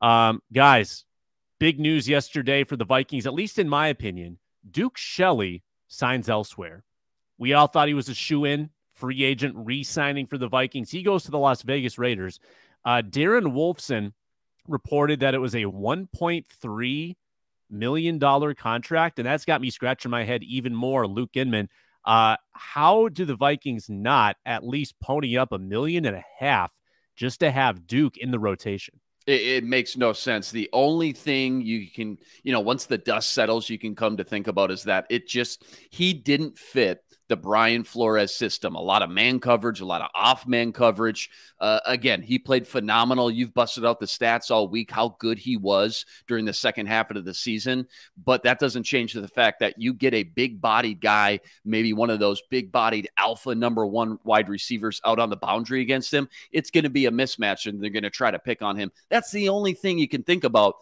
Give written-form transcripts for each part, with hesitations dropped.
Guys, big news yesterday for the Vikings, at least in my opinion. Duke Shelley signs elsewhere. We all thought he was a shoo-in, free agent re-signing for the Vikings. He goes to the Las Vegas Raiders. Darren Wolfson reported that it was a $1.3 million contract, and that's got me scratching my head even more. Luke Inman, how do the Vikings not at least pony up $1.5 million just to have Duke in the rotation? It makes no sense. The only thing you can, once the dust settles, you can come to think about is that he didn't fit the Brian Flores system. A lot of man coverage, a lot of off-man coverage. Again, he played phenomenal. You've busted out the stats all week, how good he was during the second half of the season. But that doesn't change the fact that you get a big-bodied guy, maybe one of those big-bodied alpha number one wide receivers out on the boundary against him. It's going to be a mismatch, and they're going to try to pick on him. That's the only thing you can think about,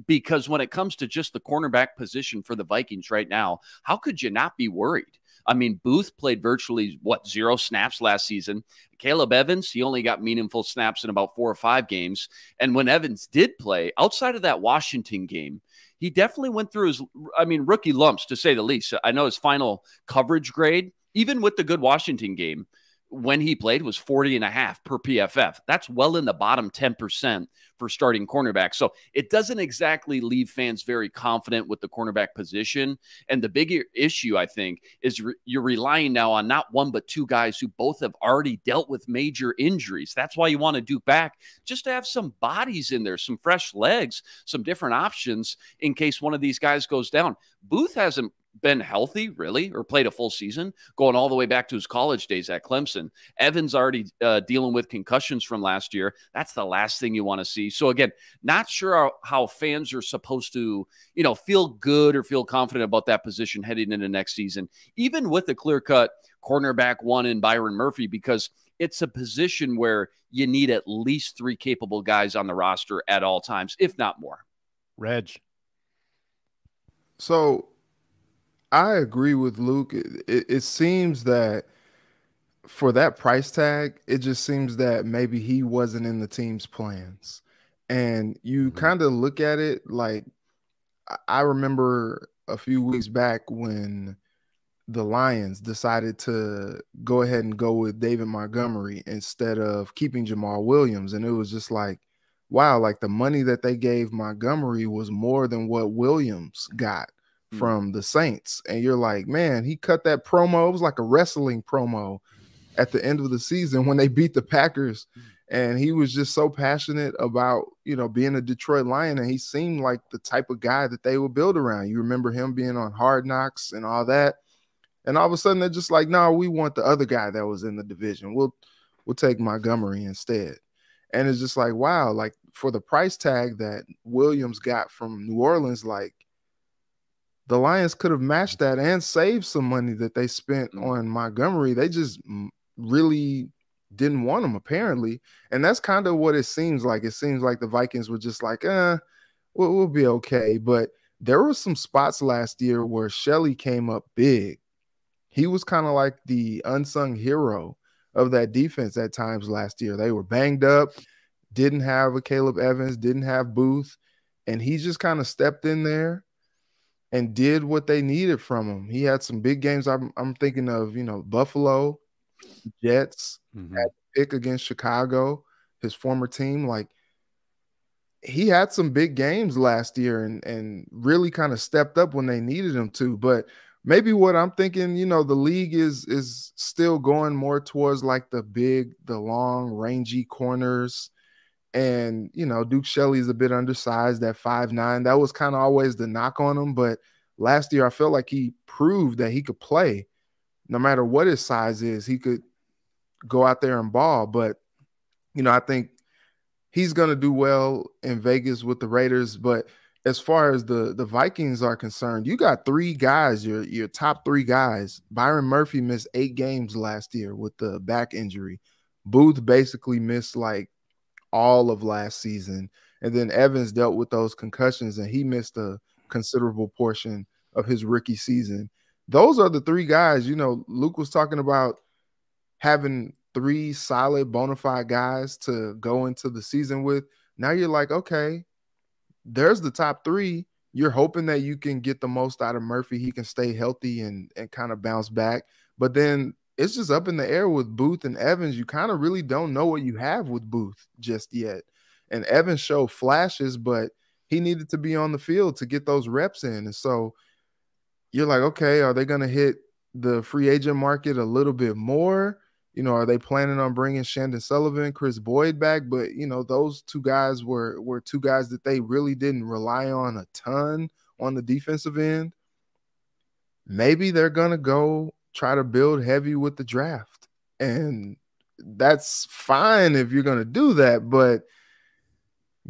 because when it comes to just the cornerback position for the Vikings right now, how could you not be worried? I mean, Booth played virtually, 0 snaps last season. Caleb Evans, he only got meaningful snaps in about 4 or 5 games. And when Evans did play, outside of that Washington game, he definitely went through his, rookie lumps, to say the least. I know his final coverage grade, even with the good Washington game, when he played was 40.5 per PFF. That's well in the bottom 10% for starting cornerback. So it doesn't exactly leave fans very confident with the cornerback position. And the bigger issue, I think, is you're relying now on not one, but 2 guys who both have already dealt with major injuries. That's why you want to Duke back, just to have some bodies in there, some fresh legs, some different options in case one of these guys goes down. Booth hasn't been healthy, really, or played a full season, going all the way back to his college days at Clemson. Evans already dealing with concussions from last year. That's the last thing you want to see. So again, not sure how fans are supposed to, feel good or feel confident about that position heading into next season, even with the clear-cut cornerback one in Byron Murphy, because it's a position where you need at least 3 capable guys on the roster at all times, if not more. Reg. So I agree with Luke. It seems that for that price tag, it just seems that maybe he wasn't in the team's plans. And you kind of look at it like, I remember a few weeks back when the Lions decided to go ahead and go with David Montgomery instead of keeping Jamal Williams. And it was just like, wow, like the money that they gave Montgomery was more than what Williams got from the Saints. And you're like, man, he cut that promo. It was like a wrestling promo at the end of the season when they beat the Packers. And he was just so passionate about, being a Detroit Lion. And he seemed like the type of guy that they would build around. You remember him being on Hard Knocks and all that. And all of a sudden they're just like, no, we want the other guy that was in the division. We'll take Montgomery instead. And it's just like, wow, like for the price tag that Williams got from New Orleans, like, the Lions could have matched that and saved some money that they spent on Montgomery. They just really didn't want him, apparently. And that's kind of what it seems like. It seems like the Vikings were just like, we'll be okay. But there were some spots last year where Shelley came up big. He was kind of like the unsung hero of that defense at times last year. They were banged up, didn't have a Caleb Evans, didn't have Booth, and he just kind of stepped in there and did what they needed from him. He had some big games. I'm thinking of, Buffalo, Jets, had pick against Chicago, his former team. Like, he had some big games last year and really kind of stepped up when they needed him to. But maybe what I'm thinking, the league is still going more towards like the long, rangy corners. And, Duke Shelley is a bit undersized at 5'9". That was kind of always the knock on him. But last year, I felt like he proved that he could play. No matter what his size is, he could go out there and ball. But, I think he's going to do well in Vegas with the Raiders. But as far as the Vikings are concerned, you got 3 guys, your top 3 guys. Byron Murphy missed 8 games last year with the back injury. Booth basically missed like all of last season. And then Evans dealt with those concussions and he missed a considerable portion of his rookie season. Those are the 3 guys. Luke was talking about having 3 solid bona fide guys to go into the season with. Now you're like, okay, there's the top three. You're hoping that you can get the most out of Murphy. He can stay healthy and kind of bounce back. But then it's just up in the air with Booth and Evans. You kind of really don't know what you have with Booth just yet. And Evans showed flashes, but he needed to be on the field to get those reps in. And so you're like, okay, are they going to hit the free agent market a little bit more? Are they planning on bringing Shandon Sullivan, Chris Boyd back? But, those two guys were two guys that they really didn't rely on a ton on the defensive end. Maybe they're going to go try to build heavy with the draft. And that's fine if you're going to do that. But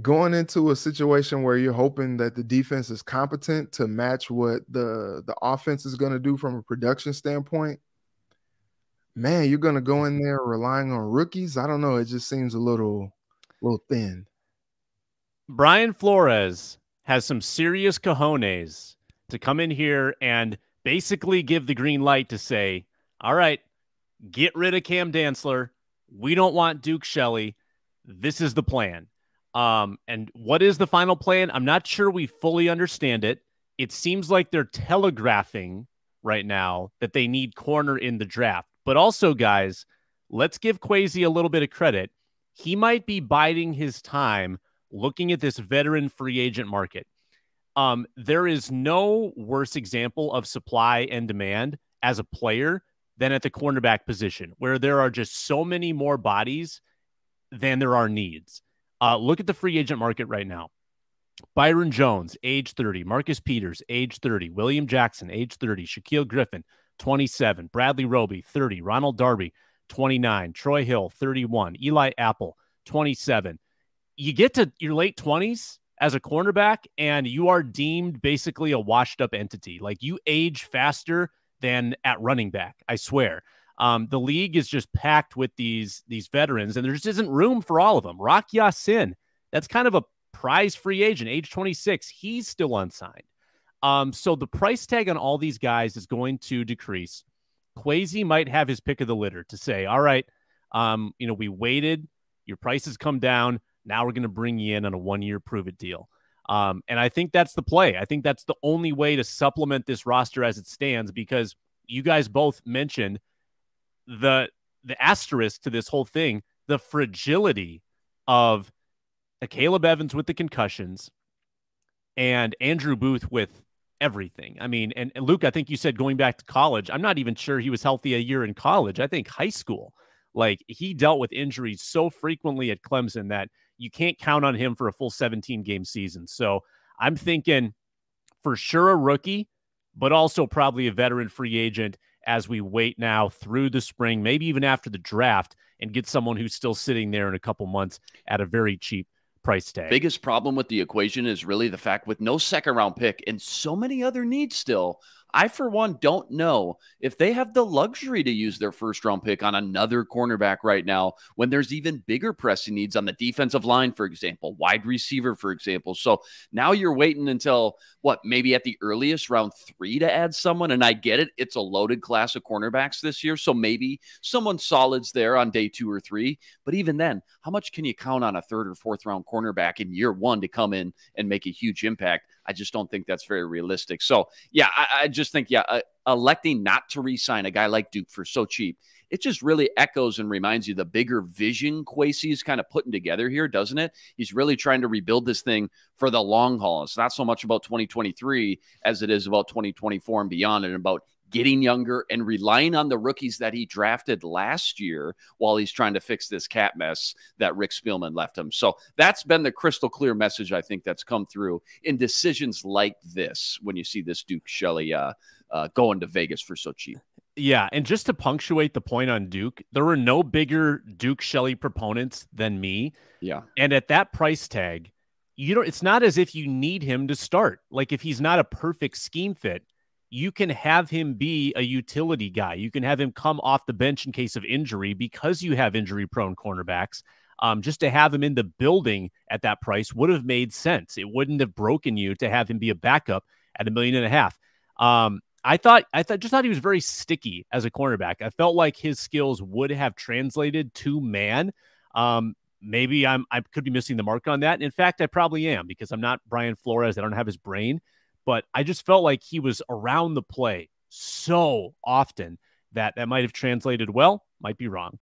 going into a situation where you're hoping that the defense is competent to match what the offense is going to do from a production standpoint, man, you're going to go in there relying on rookies. I don't know. It just seems a little thin. Brian Flores has some serious cojones to come in here and basically give the green light to say, all right, get rid of Cam Dantzler. We don't want Duke Shelley. This is the plan. And what is the final plan? I'm not sure we fully understand it. It seems like they're telegraphing right now that they need corner in the draft. But also, guys, let's give Kwesi a little bit of credit. He might be biding his time looking at this veteran free agent market. There is no worse example of supply and demand as a player than at the cornerback position, where there are just so many more bodies than there are needs. Look at the free agent market right now. Byron Jones, age 30. Marcus Peters, age 30. William Jackson, age 30. Shaquille Griffin, 27. Bradley Roby, 30. Ronald Darby, 29. Troy Hill, 31. Eli Apple, 27. You get to your late 20s as a cornerback, and you are deemed basically a washed-up entity. Like, you age faster than at running back, I swear. The league is just packed with these veterans, and there just isn't room for all of them. Rock Ya-Sin, that's kind of a prize free agent, age 26. He's still unsigned. So the price tag on all these guys is going to decrease. Kwesi might have his pick of the litter to say, all right, we waited, your prices come down, now we're going to bring you in on a 1-year prove-it deal. And I think that's the play. I think that's the only way to supplement this roster as it stands, because you guys both mentioned the asterisk to this whole thing, the fragility of Caleb Evans with the concussions and Andrew Booth with everything. I mean, and Luke, I think you said going back to college. I'm not even sure he was healthy a year in college. I think high school. Like, he dealt with injuries so frequently at Clemson that you can't count on him for a full 17-game season. So I'm thinking for sure a rookie, but also probably a veteran free agent as we wait now through the spring, maybe even after the draft, and get someone who's still sitting there in a couple months at a very cheap price tag. Biggest problem with the equation is really the fact, with no second-round pick and so many other needs still, I, for one, don't know if they have the luxury to use their first-round pick on another cornerback right now when there's even bigger pressing needs on the defensive line, for example, wide receiver, for example. So now you're waiting until, maybe at the earliest, round 3 to add someone. And I get it. It's a loaded class of cornerbacks this year. So maybe someone solid's there on day 2 or 3. But even then, how much can you count on a 3rd or 4th-round cornerback in year 1 to come in and make a huge impact? I just don't think that's very realistic. So, yeah, I just think, electing not to re-sign a guy like Duke for so cheap, it just really echoes and reminds you the bigger vision Kwesi is kind of putting together here, doesn't it? He's really trying to rebuild this thing for the long haul. It's not so much about 2023 as it is about 2024 and beyond, and about getting younger and relying on the rookies that he drafted last year while he's trying to fix this cap mess that Rick Spielman left him. So that's been the crystal clear message, I think, that's come through in decisions like this when you see this Duke Shelley going to Vegas for so cheap. Yeah, and just to punctuate the point on Duke, there were no bigger Duke Shelley proponents than me. Yeah. And at that price tag, it's not as if you need him to start. Like, if he's not a perfect scheme fit, you can have him be a utility guy. You can have him come off the bench in case of injury, because you have injury-prone cornerbacks. Just to have him in the building at that price would have made sense. It wouldn't have broken you to have him be a backup at $1.5 million. I just thought he was very sticky as a cornerback. I felt like his skills would have translated to man. maybe I could be missing the mark on that. In fact, I probably am, because I'm not Brian Flores. I don't have his brain, but I just felt like he was around the play so often that might have translated well. Might be wrong.